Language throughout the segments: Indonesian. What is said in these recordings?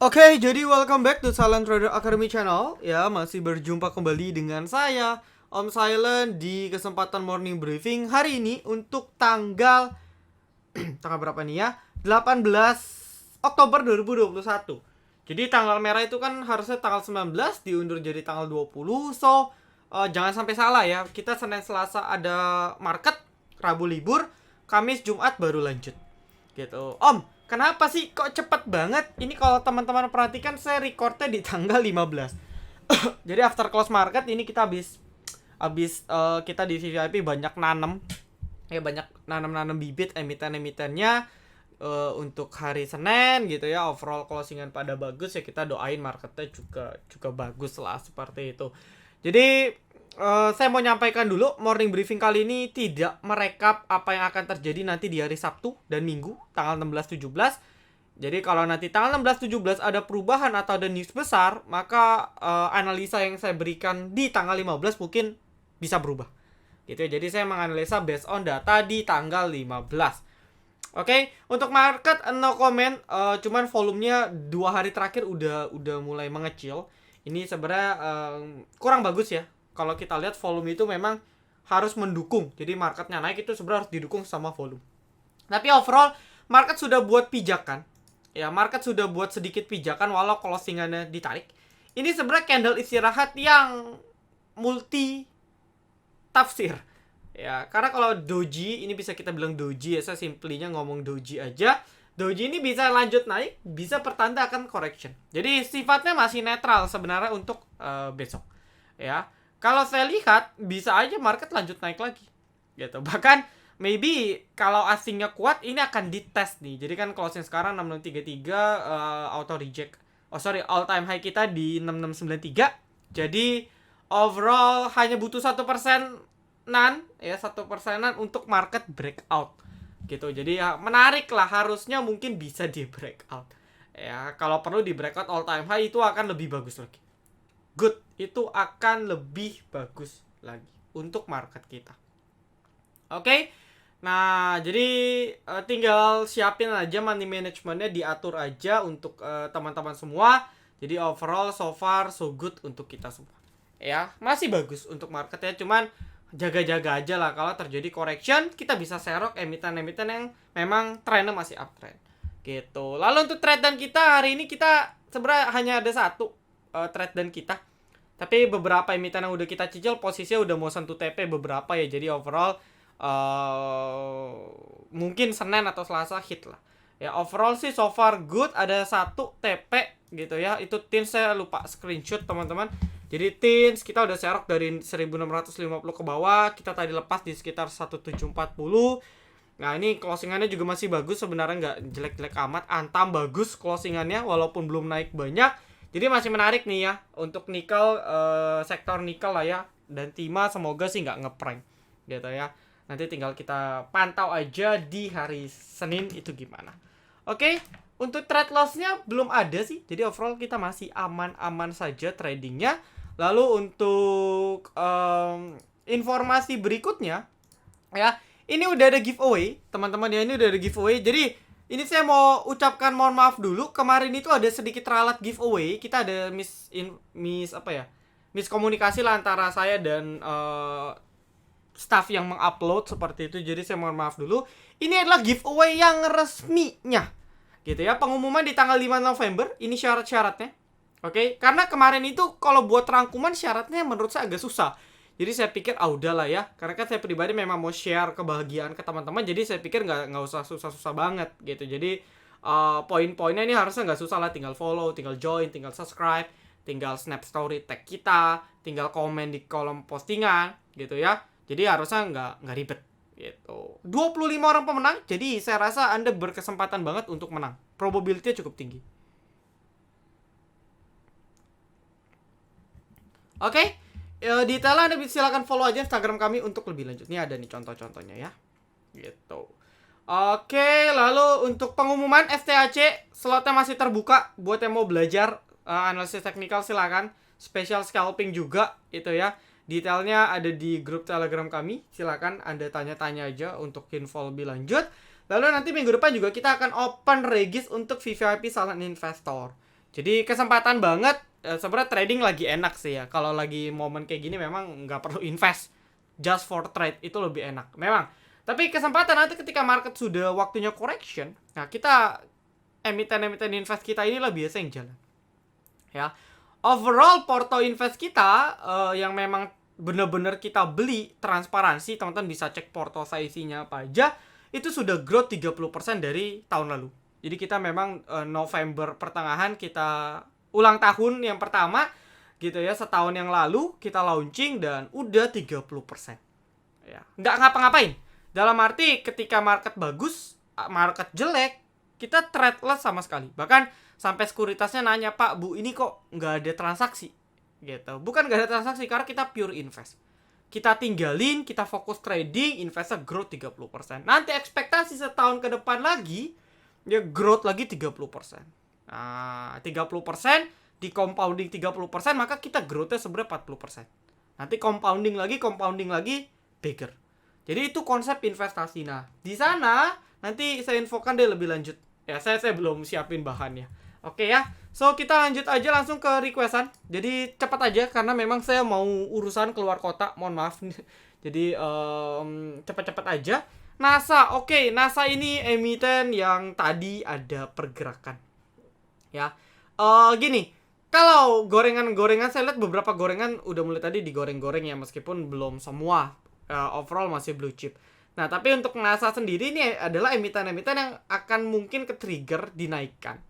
Oke, jadi welcome back to Silent Trader Academy Channel. Ya, masih berjumpa kembali dengan saya, Om Silent, di kesempatan morning briefing hari ini untuk tanggal tanggal berapa nih ya? 18 Oktober 2021. Jadi tanggal merah itu kan harusnya tanggal 19 diundur jadi tanggal 20. So, jangan sampai salah ya. Kita Senin Selasa ada market, Rabu libur, Kamis Jumat baru lanjut. Gitu. Om, kenapa sih kok cepet banget? Ini kalau teman-teman perhatikan saya recordnya di tanggal 15. Jadi after close market ini kita habis kita di VVIP banyak nanem. Ya banyak nanam bibit emiten-emitennya untuk hari Senin gitu ya. Overall closingan pada bagus ya, kita doain marketnya juga bagus lah seperti itu. Jadi saya mau nyampaikan dulu, morning briefing kali ini tidak merekap apa yang akan terjadi nanti di hari Sabtu dan Minggu tanggal 16-17. Jadi kalau nanti tanggal 16-17 ada perubahan atau ada news besar, maka analisa yang saya berikan di tanggal 15 mungkin bisa berubah. Gitu ya. Jadi saya menganalisa based on data di tanggal 15. Oke, untuk market no comment, cuman volumenya 2 hari terakhir udah mulai mengecil. Ini sebenarnya kurang bagus ya. Kalau kita lihat volume itu memang harus mendukung. Jadi marketnya naik itu sebenarnya harus didukung sama volume. Tapi overall market sudah buat pijakan. Ya, market sudah buat sedikit pijakan walau closingannya ditarik. Ini sebenarnya candle istirahat yang multi tafsir. Ya, karena kalau doji ini bisa kita bilang doji ya, saya simplinya ngomong doji aja. Doji ini bisa lanjut naik, bisa pertanda akan correction. Jadi sifatnya masih netral sebenarnya untuk besok. Ya. Kalau saya lihat bisa aja market lanjut naik lagi. Gitu. Bahkan maybe kalau asingnya kuat ini akan dites nih. Jadi kan closing sekarang 6633 auto reject. All time high kita di 6693. Jadi overall hanya butuh 1% ya 1%-an untuk market breakout gitu. Jadi ya menarik lah, harusnya mungkin bisa di breakout ya. Kalau perlu di breakout all time high itu akan lebih bagus lagi. Good, itu akan lebih bagus lagi untuk market kita. Oke. Nah, jadi tinggal siapin aja money managementnya, diatur aja untuk teman-teman semua. Jadi overall so far so good untuk kita semua. Ya, masih bagus untuk marketnya, cuman jaga-jaga aja lah kalau terjadi correction, kita bisa serok emiten-emiten yang memang trennya masih uptrend. Gitu. Lalu untuk trade dan kita hari ini kita sebenarnya hanya ada satu trade dan kita. Tapi beberapa emiten yang udah kita cicil posisinya udah mau sentuh TP beberapa ya. Jadi overall mungkin Senin atau Selasa hit lah. Ya overall sih so far good, ada satu TP gitu ya. Itu tin saya lupa screenshot teman-teman. Jadi tins kita udah serok dari 1650 ke bawah, kita tadi lepas di sekitar 1740. Nah, ini closingannya juga masih bagus sebenarnya, nggak jelek-jelek amat. Antam bagus closingannya walaupun belum naik banyak. Jadi masih menarik nih ya untuk nikel, sektor nikel lah ya. Dan timah semoga sih nggak ngeprank gitu ya. Nanti tinggal kita pantau aja di hari Senin itu gimana. Oke, untuk trade loss-nya belum ada sih. Jadi overall kita masih aman-aman saja tradingnya. Lalu untuk informasi berikutnya ya, ini udah ada giveaway teman-teman ya, ini udah ada giveaway. Jadi ini saya mau ucapkan mohon maaf dulu, kemarin itu ada sedikit ralat giveaway, kita ada miskomunikasi lah antara saya dan staff yang mengupload seperti itu. Jadi saya mohon maaf dulu. Ini adalah giveaway yang resminya gitu ya, pengumuman di tanggal 5 November. Ini syarat-syaratnya. Oke, karena kemarin itu kalau buat rangkuman syaratnya menurut saya agak susah. Jadi saya pikir udahlah ya, karena kan saya pribadi memang mau share kebahagiaan ke teman-teman. Jadi saya pikir nggak usah susah-susah banget gitu. Jadi poin-poinnya ini harusnya nggak susah lah, tinggal follow, tinggal join, tinggal subscribe, tinggal snap story tag kita, tinggal komen di kolom postingan gitu ya. Jadi harusnya nggak ribet gitu. 25 orang pemenang, jadi saya rasa Anda berkesempatan banget untuk menang. Probability-nya cukup tinggi. Oke, detailnya Anda silakan follow aja Instagram kami untuk lebih lanjut. Ini ada nih contoh-contohnya ya. Gitu. Oke, lalu untuk pengumuman STAC slotnya masih terbuka buat yang mau belajar analisis teknikal, silakan. Special scalping juga itu ya. Detailnya ada di grup Telegram kami. Silakan Anda tanya-tanya aja untuk info lebih lanjut. Lalu nanti minggu depan juga kita akan open regis untuk VVIP Silent Investor. Jadi kesempatan banget. Sebenarnya trading lagi enak sih ya. Kalau lagi momen kayak gini memang nggak perlu invest, just for trade itu lebih enak memang. Tapi kesempatan nanti ketika market sudah waktunya correction, nah kita emiten-emiten invest kita inilah biasa yang jalan ya. Overall porto invest kita yang memang bener-bener kita beli transparansi, teman-teman bisa cek porto saya isinya apa aja, itu sudah growth 30% dari tahun lalu. Jadi kita memang November pertengahan kita ulang tahun yang pertama gitu ya, setahun yang lalu kita launching dan udah 30%. Ya, nggak ngapa-ngapain. Dalam arti ketika market bagus, market jelek, kita tradeless sama sekali. Bahkan sampai sekuritasnya nanya, "Pak, Bu, ini kok nggak ada transaksi?" Gitu. Bukan nggak ada transaksi, karena kita pure invest. Kita tinggalin, kita fokus trading, investnya growth 30%. Nanti ekspektasi setahun ke depan lagi, ya growth lagi 30%. Nah, 30% di compounding 30%, maka kita growthnya sebenarnya 40%. Nanti compounding lagi, bigger. Jadi itu konsep investasi. Nah, di sana nanti saya infokan deh lebih lanjut. Ya, saya belum siapin bahannya. Oke ya. So, kita lanjut aja langsung ke requestan. Jadi cepat aja karena memang saya mau urusan keluar kota. Mohon maaf. Jadi cepat-cepat aja. NASA, oke, NASA ini emiten yang tadi ada pergerakan. Ya. Gini, kalau gorengan-gorengan saya lihat beberapa gorengan udah mulai tadi digoreng-goreng ya, meskipun belum semua. Overall masih blue chip. Nah, tapi untuk NASA sendiri ini adalah emiten-emiten yang akan mungkin ke-trigger dinaikkan.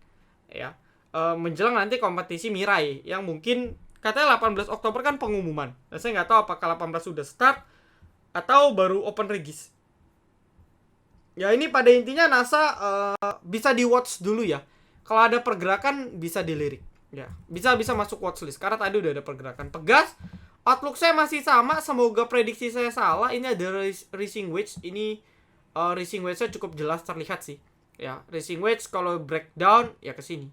Ya. Menjelang nanti kompetisi Mirai yang mungkin katanya 18 Oktober kan pengumuman. Nah, saya nggak tahu apakah 18 sudah start atau baru open regis. Ya, ini pada intinya NASA bisa di-watch dulu ya. Kalau ada pergerakan bisa dilirik. Ya, bisa masuk watchlist karena tadi udah ada pergerakan. Pegas. Outlook saya masih sama, semoga prediksi saya salah. Ini ada rising wedge. Ini rising wedge-nya cukup jelas terlihat sih. Ya, rising wedge kalau breakdown ya ke sini.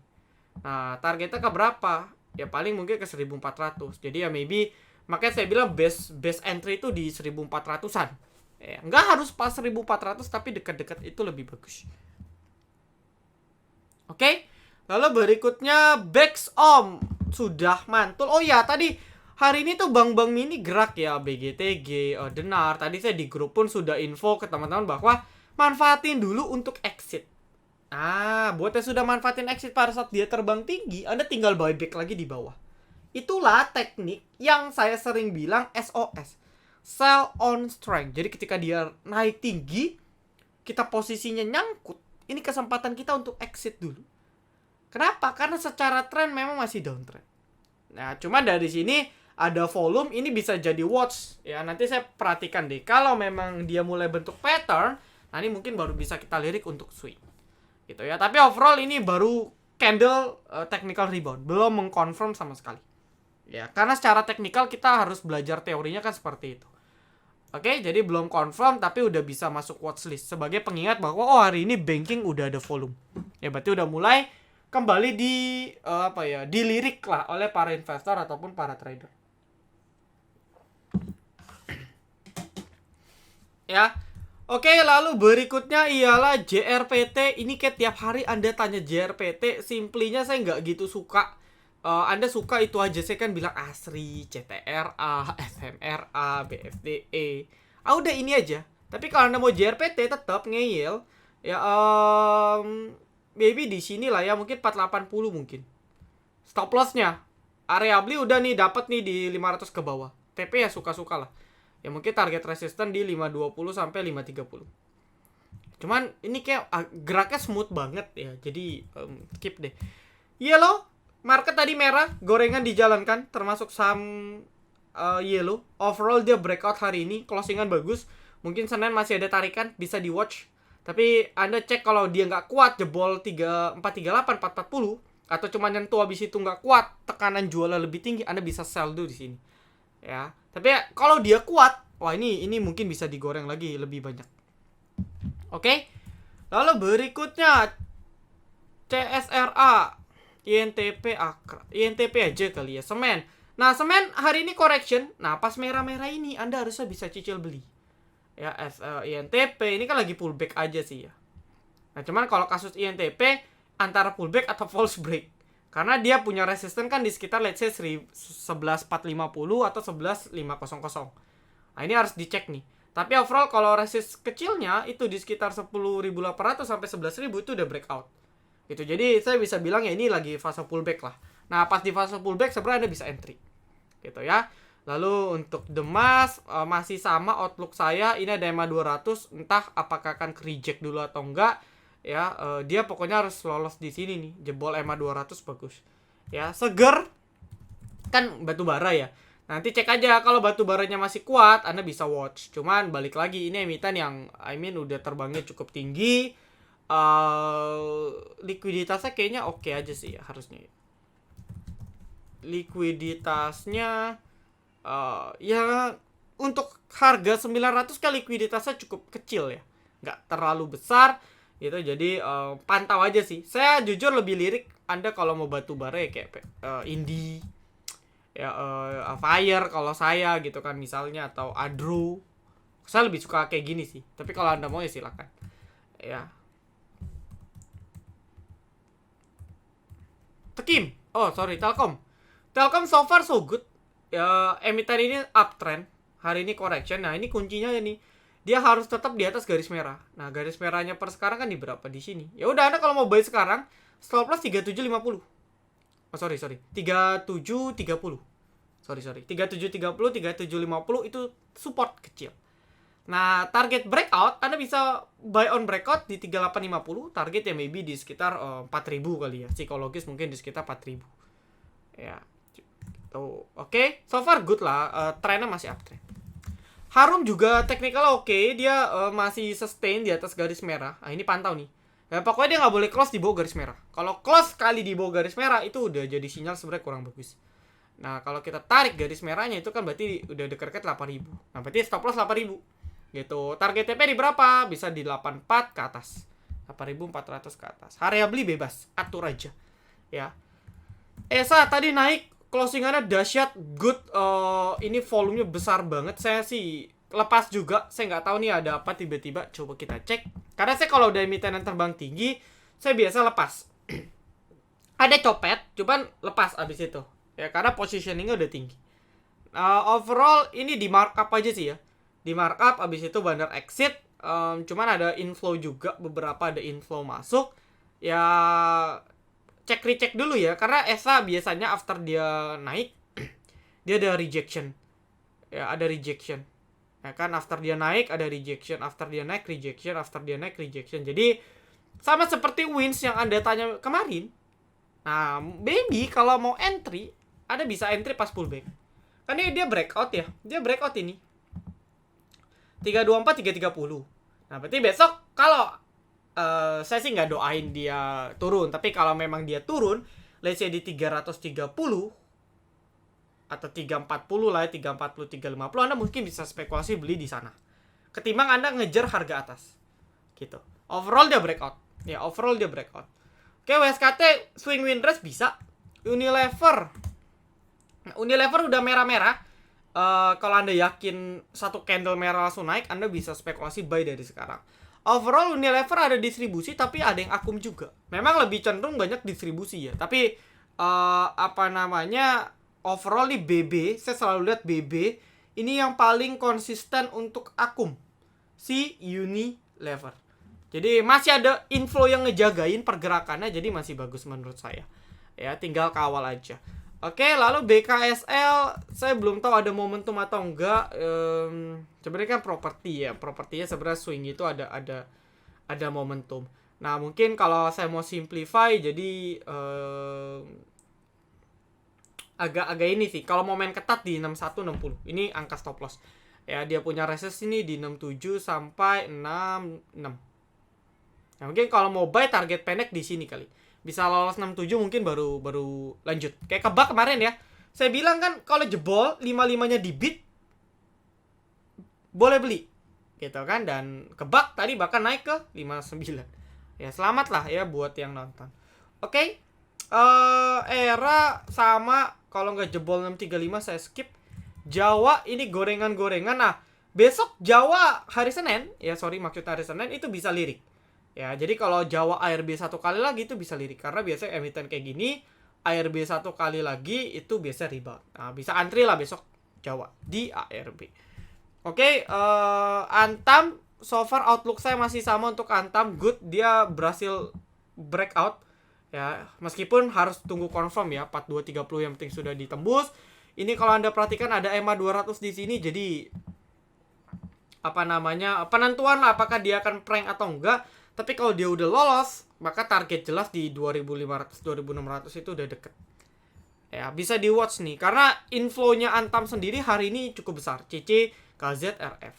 Nah, targetnya ke berapa? Ya paling mungkin ke 1400. Jadi ya maybe, makanya saya bilang best entry itu di 1400-an. Ya, nggak harus pas 1400 tapi dekat-dekat itu lebih bagus. Oke. Lalu berikutnya Bex Om sudah mantul. Oh ya, tadi hari ini tuh bank-bank mini gerak ya, BGTG, Denar. Tadi saya di grup pun sudah info ke teman-teman bahwa manfaatin dulu untuk exit. Buat yang sudah manfaatin exit pada saat dia terbang tinggi, Anda tinggal buyback lagi di bawah. Itulah teknik yang saya sering bilang SOS. Sell on strength. Jadi ketika dia naik tinggi, kita posisinya nyangkut. Ini kesempatan kita untuk exit dulu. Kenapa? Karena secara tren memang masih downtrend. Nah, cuma dari sini ada volume, ini bisa jadi watch ya. Nanti saya perhatikan deh. Kalau memang dia mulai bentuk pattern, nah ini mungkin baru bisa kita lirik untuk swing. Gitu ya. Tapi overall ini baru candle technical rebound, belum mengkonfirm sama sekali. Ya, karena secara teknikal kita harus belajar teorinya kan seperti itu. Oke, jadi belum confirm tapi udah bisa masuk watchlist sebagai pengingat bahwa hari ini banking udah ada volume. Ya, berarti udah mulai kembali dilirik lah oleh para investor ataupun para trader. Ya. Oke, lalu berikutnya ialah JRPT. Ini kayak tiap hari Anda tanya JRPT, simplinya saya nggak gitu suka. Anda suka itu aja, saya kan bilang ASRI, CTRA, SMRA, BFDE. Udah ini aja. Tapi kalau Anda mau JRPT tetap ngeyel. Ya maybe di sini lah ya, mungkin 480 mungkin. Stop loss-nya. Area beli udah nih, dapat nih di 500 ke bawah. TP ya suka-suka lah. Ya mungkin target resisten di 520 sampai 530. Cuman ini kayak geraknya smooth banget ya. Jadi skip deh. Yellow, market tadi merah, gorengan dijalankan termasuk saham yellow. Overall dia breakout hari ini, closingan bagus. Mungkin Senin masih ada tarikan, bisa di watch. Tapi Anda cek kalau dia nggak kuat jebol 438, 440 atau cuma nyentuh habis itu nggak kuat, tekanan jualnya lebih tinggi, Anda bisa sell dulu di sini. Ya. Tapi ya, kalau dia kuat, wah ini mungkin bisa digoreng lagi lebih banyak. Oke. Lalu berikutnya CSRA, INTP Akra. INTP aja kali ya, semen. Nah, semen hari ini correction. Nah, pas merah-merah ini Anda harusnya bisa cicil beli. Ya, INTP ini kan lagi pullback aja sih ya. Nah, cuman kalau kasus INTP antara pullback atau false break. Karena dia punya resisten kan di sekitar let's say 11.450 atau 11.500. Nah, ini harus dicek nih. Tapi overall kalau resist kecilnya itu di sekitar 10.800 sampai 11.000 itu udah breakout. Gitu. Jadi saya bisa bilang ya ini lagi fase pullback lah. Nah, pas di fase pullback sebenarnya Anda bisa entry. Gitu ya. Lalu untuk The Mask masih sama outlook saya, ini ada EMA 200, entah apakah akan reject dulu atau enggak. Ya, dia pokoknya harus lolos di sini nih, jebol EMA 200 bagus. Ya, seger kan batu bara ya. Nanti cek aja kalau batu baranya masih kuat, Anda bisa watch. Cuman balik lagi ini emiten yang udah terbangnya cukup tinggi. Likuiditasnya kayaknya oke aja sih ya, harusnya. Likuiditasnya ya untuk harga 900 kali likuiditasnya cukup kecil ya. Nggak terlalu besar gitu, jadi pantau aja sih. Saya jujur lebih lirik Anda kalau mau batu bara ya kayak Indi ya, Fire kalau saya gitu kan misalnya, atau Adro. Saya lebih suka kayak gini sih. Tapi kalau Anda mau ya silakan. Ya. Tekim. Oh, sorry, Telkom. Telkom so far so good. Ya, emiten ini uptrend. Hari ini correction. Nah, ini kuncinya nih. Dia harus tetap di atas garis merah. Nah, garis merahnya per sekarang kan di berapa di sini? Ya udah, Anda kalau mau buy sekarang stop loss 3750. Oh, sorry. 3730. Sorry. 3730, 3750 itu support kecil. Nah, target breakout Anda bisa buy on breakout di 3850. Target ya maybe di sekitar 4000 kali ya. Psikologis mungkin di sekitar 4000. Ya. Oke. So far good lah. Trennya masih uptrend. Harum juga technical oke, dia masih sustain di atas garis merah. Nah, ini pantau nih. Ya, pokoknya dia nggak boleh close di bawah garis merah. Kalau close kali di bawah garis merah itu udah jadi sinyal sebenarnya kurang bagus. Nah, kalau kita tarik garis merahnya itu kan berarti udah dekat 8.000. Nah, berarti stop loss 8.000. Gitu. Target TP di berapa? Bisa di 84 ke atas. 8.400 ke atas. Area beli bebas, atur aja. Ya. ESA tadi naik, closingannya dahsyat, good. Ini volumenya besar banget. Saya sih lepas juga. Saya nggak tahu nih ada apa tiba-tiba. Coba kita cek. Karena saya kalau udah emiten yang terbang tinggi, saya biasa lepas. Ada copet, cuman lepas abis itu. Ya, karena positioningnya udah tinggi. Overall ini di markup aja sih ya. Di markup abis itu bandar exit. Cuman ada inflow juga, beberapa ada inflow masuk. Ya, cek-recek dulu ya, karena ESA biasanya after dia naik dia ada rejection. Ya, ada rejection. Ya kan, after dia naik ada rejection, after dia naik rejection, after dia naik rejection. Jadi sama seperti wins yang Anda tanya kemarin. Nah, maybe kalau mau entry, Anda bisa entry pas pullback. Kan ini dia breakout ya. Dia breakout ini. 324 330. Nah, berarti besok kalau saya sih nggak doain dia turun, tapi kalau memang dia turun, let's say di 330 atau 340 lah ya, 340 350, Anda mungkin bisa spekulasi beli di sana. Ketimbang Anda ngejar harga atas. Gitu. Overall dia breakout. Ya, overall dia breakout. Oke, WSKT swing win-rest bisa. Unilever. Nah, Unilever udah merah-merah. Kalau Anda yakin satu candle merah langsung naik, Anda bisa spekulasi buy dari sekarang. Overall Unilever ada distribusi, tapi ada yang akum juga. Memang lebih cenderung banyak distribusi ya. Tapi overall nih BB, saya selalu lihat BB ini yang paling konsisten untuk akum, si Unilever. Jadi masih ada inflow yang ngejagain pergerakannya, jadi masih bagus menurut saya. Ya, tinggal kawal aja. Oke, lalu BKSL saya belum tahu ada momentum atau enggak. Sebenarnya kan properti ya. Propertinya sebenarnya swing itu ada momentum. Nah, mungkin kalau saya mau simplify jadi agak ini sih. Kalau mau main ketat di 6160. Ini angka stop loss. Ya, dia punya resist ini di 67 sampai 66. Nah, mungkin kalau mau buy target pendek di sini kali. Bisa lolos 67 mungkin baru lanjut. Kayak kebak kemarin ya. Saya bilang kan kalau jebol 55-nya di beat boleh beli. Gitu kan, dan kebak tadi bahkan naik ke 59. Ya, selamat lah ya buat yang nonton. Oke. Era sama, kalau nggak jebol 635 saya skip. Jawa ini gorengan-gorengan. Nah, besok Jawa hari Senin, maksud hari Senin itu bisa lirik. Ya, jadi kalau Jawa ARB satu kali lagi itu bisa lirik. Karena biasanya emiten kayak gini ARB satu kali lagi itu biasa rebound. Nah, bisa antri lah besok Jawa di ARB. Oke, Antam so far outlook saya masih sama untuk Antam, good, dia berhasil breakout ya, meskipun harus tunggu confirm ya 4230 yang penting sudah ditembus. Ini kalau Anda perhatikan ada EMA 200 di sini, jadi apa namanya, penentuan lah apakah dia akan prank atau enggak. Tapi kalau dia udah lolos, maka target jelas di 2500 2600 itu udah deket. Ya, bisa di watch nih karena inflow-nya Antam sendiri hari ini cukup besar. CC, KZ, RF.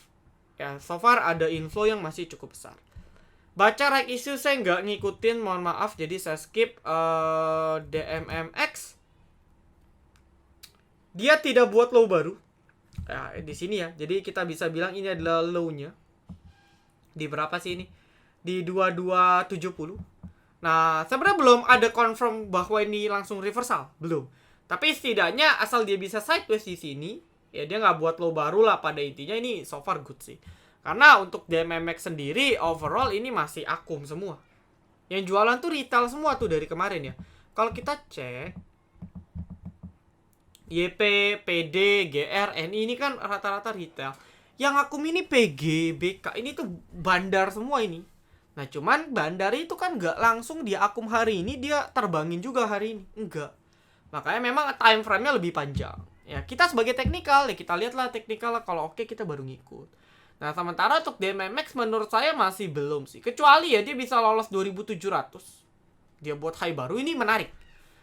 Ya, so far ada inflow yang masih cukup besar. Baca right issue saya nggak ngikutin, mohon maaf, jadi saya skip. DMMX dia tidak buat low baru. Ya, di sini ya. Jadi kita bisa bilang ini adalah low-nya. Di berapa sih ini? Di 2270. Nah, sebenarnya belum ada confirm bahwa ini langsung reversal, belum. Tapi setidaknya asal dia bisa sideways di sini, ya dia nggak buat low baru lah, pada intinya ini so far good sih. Karena untuk DMMX sendiri overall ini masih akum semua. Yang jualan tuh retail semua tuh dari kemarin ya. Kalau kita cek YP, PD, GR, NI ini kan rata-rata retail. Yang akum ini PG, BK, ini tuh bandar semua ini. Nah cuman bandar itu kan nggak langsung dia akum hari ini, dia terbangin juga hari ini. Enggak. Makanya memang time frame-nya lebih panjang. Ya kita sebagai teknikal, ya kita lihatlah teknikal lah, kalau oke kita baru ngikut. Nah sementara untuk DMMX menurut saya masih belum sih. Kecuali ya dia bisa lolos 2700. Dia buat high baru, ini menarik.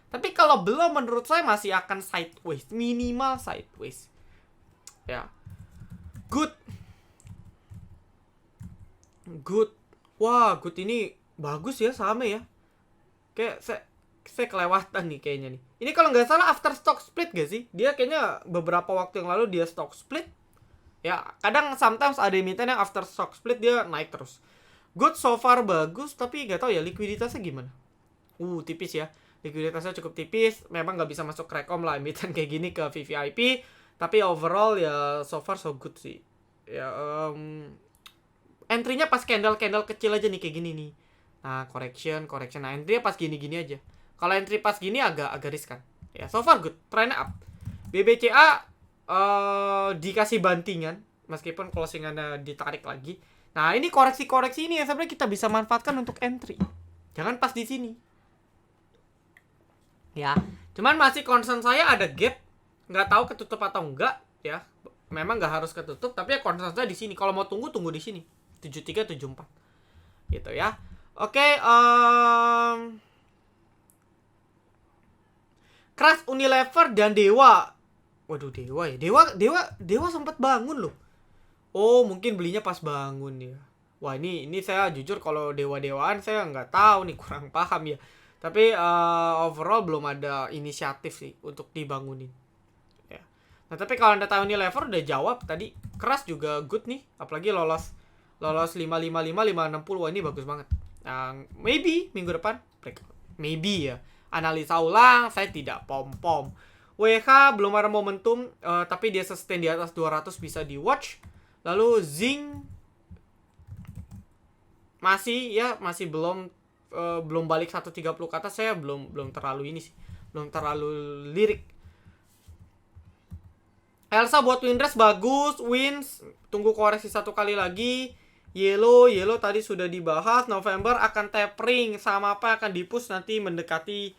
Tapi kalau belum menurut saya masih akan sideways. Minimal sideways. Ya. Good. Good. Wah, good ini bagus ya sahamnya ya. Kayak saya kelewatan nih kayaknya nih. Ini kalau nggak salah after stock split gak sih? Dia kayaknya beberapa waktu yang lalu dia stock split. Ya, kadang sometimes ada emiten yang after stock split dia naik terus. Good so far bagus, tapi nggak tahu ya likuiditasnya gimana. Tipis ya. Likuiditasnya cukup tipis. Memang nggak bisa masuk rekom lah emiten kayak gini ke VVIP. Tapi overall ya so far so good sih. Ya, entry-nya pas candle kecil aja nih kayak gini nih. Nah, correction. Nah, entry-nya pas gini-gini aja. Kalau entry pas gini agak riskan. Ya, so far good. Trend up. BBCA dikasih bantingan meskipun closingannya ditarik lagi. Nah, ini koreksi-koreksi ini yang sebenarnya kita bisa manfaatkan untuk entry. Jangan pas di sini. Ya, cuman masih concern saya ada gap. Nggak tahu ketutup atau enggak ya. Memang nggak harus ketutup, tapi ya concern saya di sini. Kalau mau tunggu di sini. 73 74. Gitu ya. Oke, Crash, Unilever dan Dewa. Waduh, Dewa ya. Dewa sempat bangun loh. Oh, mungkin belinya pas bangun ya. Wah, ini saya jujur kalau dewa-dewaan saya nggak tahu nih, kurang paham ya. Tapi overall belum ada inisiatif sih untuk dibangunin. Ya. Nah, tapi kalau Anda tahu Unilever udah jawab tadi, Crash juga good nih, apalagi lolos 555 560. Wah, ini bagus banget. Maybe minggu depan breakout. Maybe ya. Analisa ulang, saya tidak pom-pom. WH belum ada momentum, tapi dia sustain di atas 200 bisa di watch. Lalu Zinc masih belum balik 130 ke atas. Saya belum terlalu ini sih. Belum terlalu lirik. Elsa buat Windrest bagus, Wins tunggu koreksi satu kali lagi. Yellow tadi sudah dibahas. November akan tapering, sama apa akan dipush nanti mendekati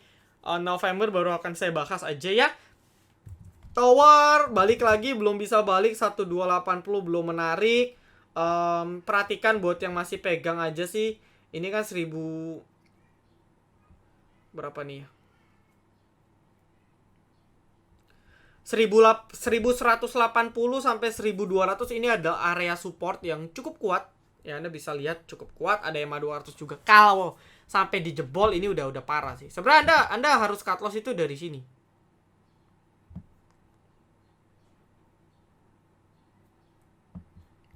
November baru akan saya bahas aja ya. Tower balik lagi, belum bisa balik 1280, belum menarik. Perhatikan buat yang masih pegang aja sih. Ini kan 1000 berapa nih ya? 1180 sampai 1200 ini ada area support yang cukup kuat. Ya, Anda bisa lihat cukup kuat, ada EMA 200 juga. Kalau sampai dijebol ini udah parah sih. Sebenarnya Anda harus cut loss itu dari sini.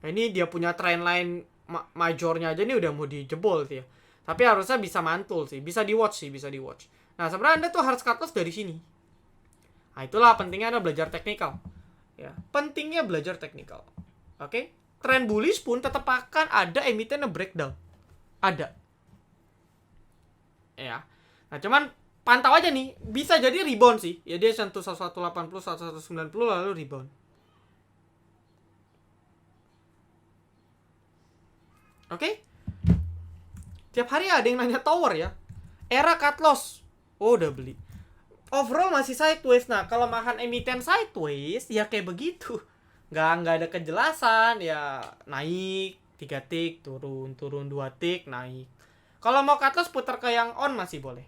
Nah, ini dia punya trend line majornya aja nih udah mau dijebol sih ya. Tapi harusnya bisa mantul sih, bisa di watch. Nah, sebenarnya Anda tuh harus cut loss dari sini. Nah, itulah pentingnya Anda belajar teknikal. Ya, pentingnya belajar teknikal. Oke? Trend bullish pun tetap akan ada emiten breakdown. Ada. Ya. Nah, cuman pantau aja nih, bisa jadi rebound sih. Ya dia sentuh 1180, 1190 lalu rebound. Oke? Tiap hari ada yang nanya tower ya. Era cut loss. Oh, udah beli. Overall masih sideways. Nah, kalau makan emiten sideways ya kayak begitu. Nggak ada kejelasan, ya naik 3 tick, turun 2 tick, naik. Kalau mau cut loss putar ke yang on masih boleh.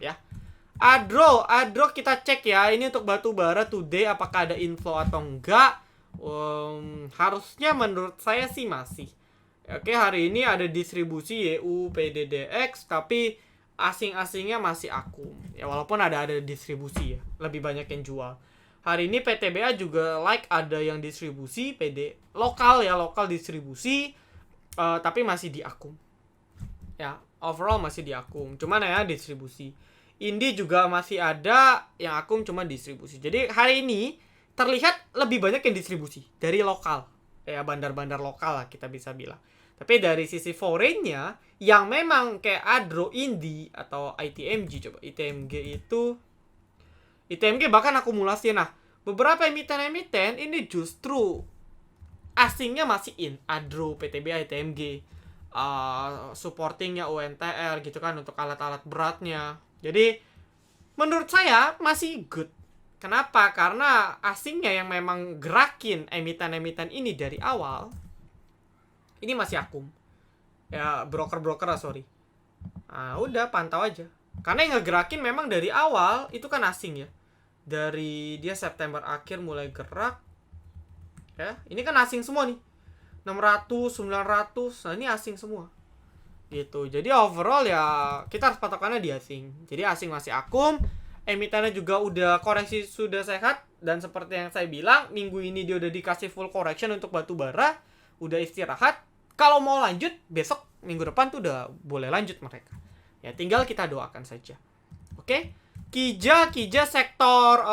Ya. Adro kita cek ya. Ini untuk batu bara today apakah ada inflow atau enggak? Harusnya menurut saya sih masih. Oke, hari ini ada distribusi YU PDDX tapi asing-asingnya masih akum. Ya walaupun ada distribusi ya, lebih banyak yang jual. Hari ini PTBA juga ada yang distribusi PD lokal ya, lokal distribusi tapi masih di akum. Ya, overall masih di akum. Cuman ya distribusi. Indi juga masih ada yang akum cuma distribusi. Jadi hari ini terlihat lebih banyak yang distribusi dari lokal. Ya bandar-bandar lokal lah kita bisa bilang. Tapi dari sisi foreignnya yang memang kayak Adro, Indi atau ITMG, coba ITMG itu ITMG bahkan akumulasi. Nah, beberapa emiten-emiten ini justru asingnya masih in. Adro, PTBA, ITMG, supportingnya UNTR gitu kan untuk alat-alat beratnya. Jadi menurut saya masih good. Kenapa? Karena asingnya yang memang gerakin emiten-emiten ini dari awal ini masih akum. Ya broker-broker lah, sorry. Nah, udah pantau aja. Karena yang ngegerakin memang dari awal itu kan asing ya. Dari dia September akhir mulai gerak. Ya, ini kan asing semua nih. 600, 900. Nah, ini asing semua. Gitu. Jadi overall ya kita harus patokannya di asing. Jadi asing masih akum, emitennya juga udah koreksi sudah sehat, dan seperti yang saya bilang minggu ini dia udah dikasih full correction untuk batu bara, udah istirahat. Kalau mau lanjut besok minggu depan tuh udah boleh lanjut mereka. Ya tinggal kita doakan saja. Oke. Kija sektor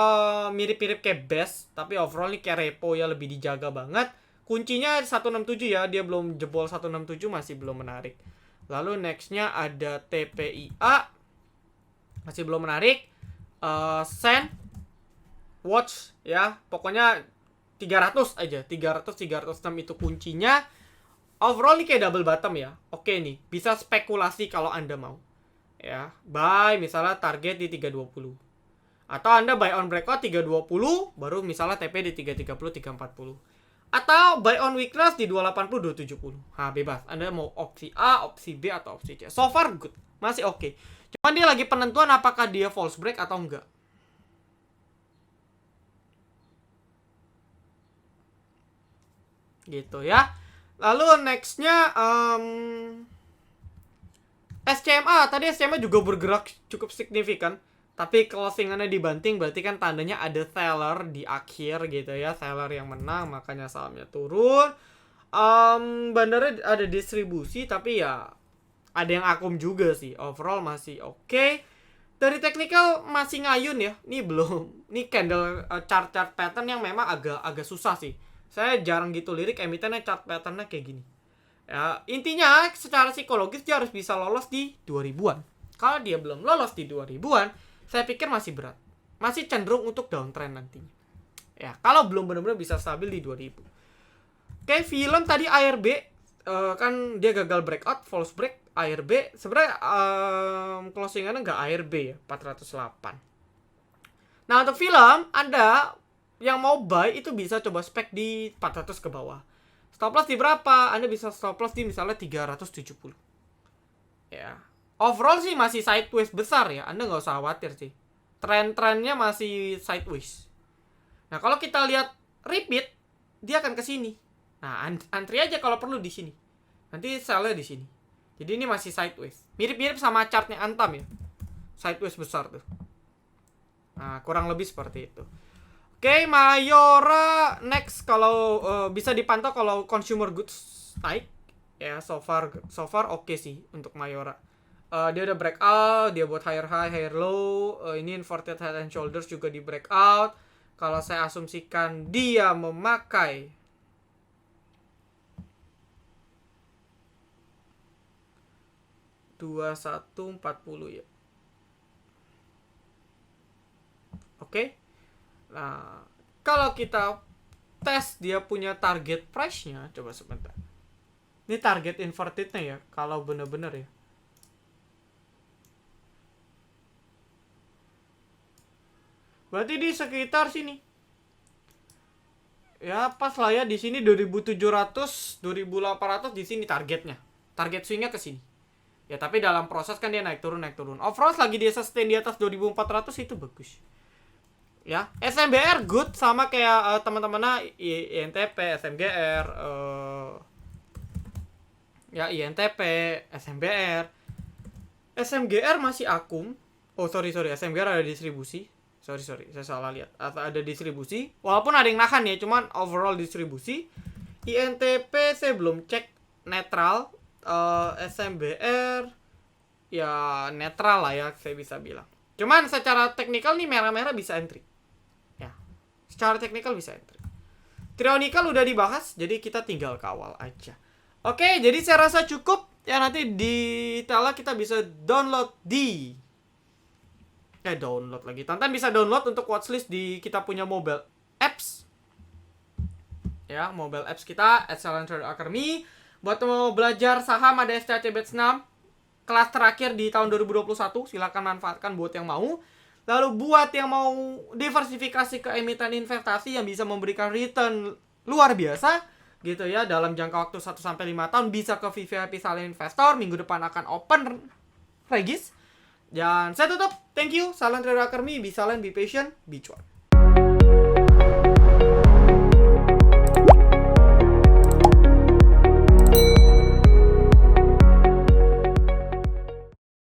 mirip-mirip kayak BES, tapi overall nih kayak repo ya lebih dijaga banget. Kuncinya 167 ya, dia belum jebol 167, masih belum menarik. Lalu nextnya ada TPIA, masih belum menarik. Sen, Watch ya, pokoknya 300 aja, 306 itu kuncinya. Overall ini kayak double bottom ya. Oke nih, bisa spekulasi kalau Anda mau. Ya, buy misalnya target di 320. Atau Anda buy on breakout 320, baru misalnya TP di 330, 340. Atau buy on weakness di 280, 270. Nah, bebas. Anda mau opsi A, opsi B, atau opsi C. So far good. Masih oke. Cuman dia lagi penentuan apakah dia false break atau enggak. Gitu ya. Lalu nextnya SCMA. Tadi SCMA juga bergerak cukup signifikan. Tapi closingannya dibanting, berarti kan tandanya ada seller di akhir gitu ya. Seller yang menang, makanya sahamnya turun. Bandarnya ada distribusi, tapi ya ada yang akum juga sih. Overall masih oke. Dari technical masih ngayun ya. Ini belum. Ini candle chart pattern yang memang agak susah sih. Saya jarang gitu lirik emitennya chart patternnya kayak gini. Ya, intinya secara psikologis dia harus bisa lolos di 2000-an. Kalau dia belum lolos di 2000-an, saya pikir masih berat. Masih cenderung untuk downtrend nantinya. Ya, kalau belum benar-benar bisa stabil di 2000. Oke, film tadi ARB kan dia gagal breakout, false break ARB. Sebenarnya closingannya nggak ARB ya, 408. Nah, untuk film Anda yang mau buy itu bisa coba spek di 400 ke bawah. Stop loss di berapa? Anda bisa stop loss di misalnya 370. Ya. Overall sih masih sideways besar ya. Anda nggak usah khawatir sih. Tren-trennya masih sideways. Nah, kalau kita lihat repeat, dia akan ke sini. Nah, antri aja kalau perlu di sini. Nanti sell-nya di sini. Jadi ini masih sideways. Mirip-mirip sama chartnya Antam ya. Sideways besar tuh. Nah, kurang lebih seperti itu. Oke, Mayora next. Kalau bisa dipantau kalau consumer goods naik. Ya, so far oke sih untuk Mayora. Dia udah breakout, dia buat higher high, higher low. Ini inverted head and shoulders juga di breakout. Kalau saya asumsikan dia memakai 2140 ya. Oke. Nah, kalau kita tes dia punya target price-nya, coba sebentar. Ini target inverted-nya ya, kalau bener-bener ya. Berarti di sekitar sini. Ya, pas lah ya di sini 2700, 2800 di sini targetnya. Target swing-nya ke sini. Ya, tapi dalam proses kan dia naik turun naik turun. Overall lagi dia sustain di atas 2400 itu bagus. Ya, SMBR good sama kayak teman-temannya INTP, SMGR, ya INTP, SMBR. SMGR masih akum. Oh sorry SMGR ada distribusi. Sorry saya salah lihat. Ada distribusi. Walaupun ada yang nahan ya, cuman overall distribusi. INTP saya belum cek netral. SMBR ya netral lah ya saya bisa bilang. Cuman secara teknikal nih merah-merah bisa entry. Ya, secara teknikal bisa entry. Trionical udah dibahas, jadi kita tinggal kawal aja. Oke, jadi saya rasa cukup. Ya nanti di Tela kita bisa download download lagi. Tantan bisa download untuk watchlist di kita punya mobile apps. Ya, mobile apps kita Silent Trader Academy. Buat mau belajar saham ada STC Batch 6. Kelas terakhir di tahun 2021, silakan manfaatkan buat yang mau. Lalu buat yang mau diversifikasi ke emiten investasi yang bisa memberikan return luar biasa gitu ya dalam jangka waktu 1-5 tahun, bisa ke VVIP Silent Investor. Minggu depan akan open regis. Dan saya tutup. Thank you. Silent Trader Academy. Be silent, be patient, be cuan.